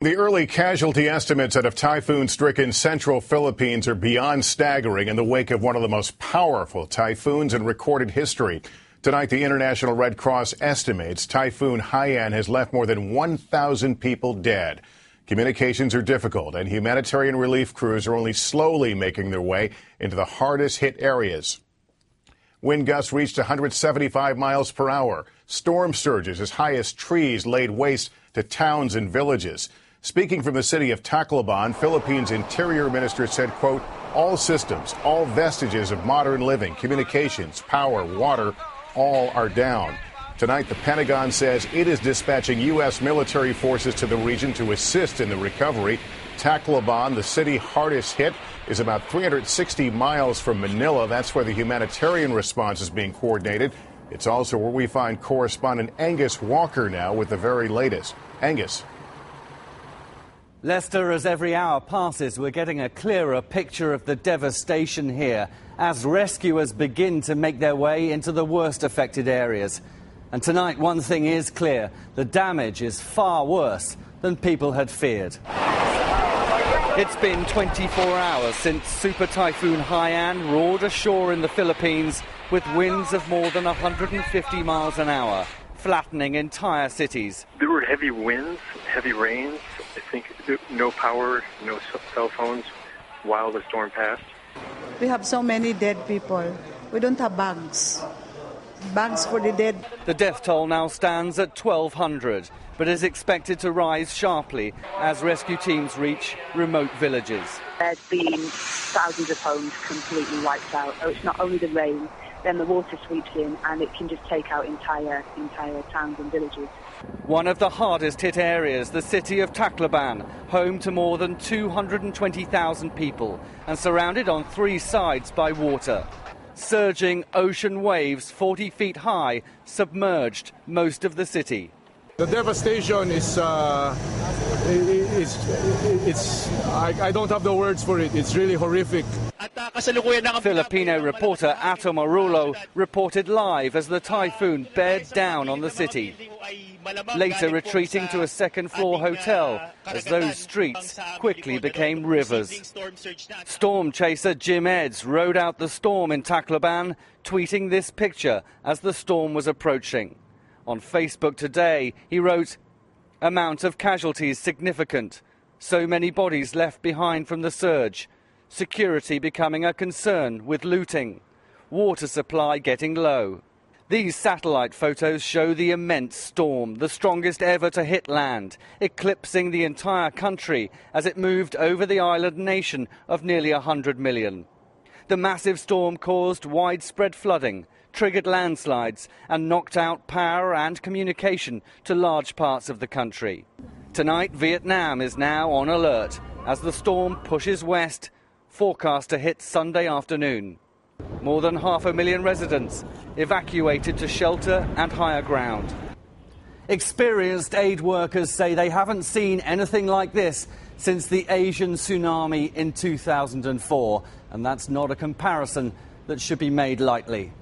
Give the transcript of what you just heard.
The early casualty estimates out of typhoon-stricken central Philippines are beyond staggering in the wake of one of the most powerful typhoons in recorded history. Tonight, the International Red Cross estimates Typhoon Haiyan has left more than 1,000 people dead. Communications are difficult, and humanitarian relief crews are only slowly making their way into the hardest-hit areas. Wind gusts reached 175 miles per hour. Storm surges as high as trees laid waste to towns and villages. Speaking from the city of Tacloban, Philippines Interior Minister said, quote, all systems, all vestiges of modern living, communications, power, water, all are down. Tonight, the Pentagon says it is dispatching U.S. military forces to the region to assist in the recovery. Tacloban, the city hardest hit, is about 360 miles from Manila. That's where the humanitarian response is being coordinated. It's also where we find correspondent Angus Walker now with the very latest. Angus. Lester, as every hour passes, we're getting a clearer picture of the devastation here as rescuers begin to make their way into the worst affected areas. And tonight, one thing is clear. The damage is far worse than people had feared. It's been 24 hours since Super Typhoon Haiyan roared ashore in the Philippines with winds of more than 150 miles an hour, flattening entire cities. There were heavy winds, heavy rains. I think no power, no cell phones while the storm passed. We have so many dead people. We don't have bags for the dead. The death toll now stands at 1,200, but is expected to rise sharply as rescue teams reach remote villages. There's been thousands of homes completely wiped out. So it's not only the rain, then the water sweeps in and it can just take out entire towns and villages. One of the hardest hit areas, the city of Tacloban, home to more than 220,000 people and surrounded on three sides by water. Surging ocean waves 40 feet high submerged most of the city. The devastation is, I don't have the words for it. It's really horrific. Filipino reporter Ato Marulo reported live as the typhoon bared down on the city, later retreating to a second-floor hotel as those streets quickly became rivers. Storm chaser Jim Eds rode out the storm in Tacloban, tweeting this picture as the storm was approaching. On Facebook today, he wrote, "Amount of casualties significant. So many bodies left behind from the surge. Security becoming a concern with looting. Water supply getting low." These satellite photos show the immense storm, the strongest ever to hit land, eclipsing the entire country as it moved over the island nation of nearly 100 million. The massive storm caused widespread flooding, triggered landslides and knocked out power and communication to large parts of the country. Tonight, Vietnam is now on alert as the storm pushes west, forecast to hit Sunday afternoon. More than 500,000 residents evacuated to shelter and higher ground. Experienced aid workers say they haven't seen anything like this since the Asian tsunami in 2004, and that's not a comparison that should be made lightly.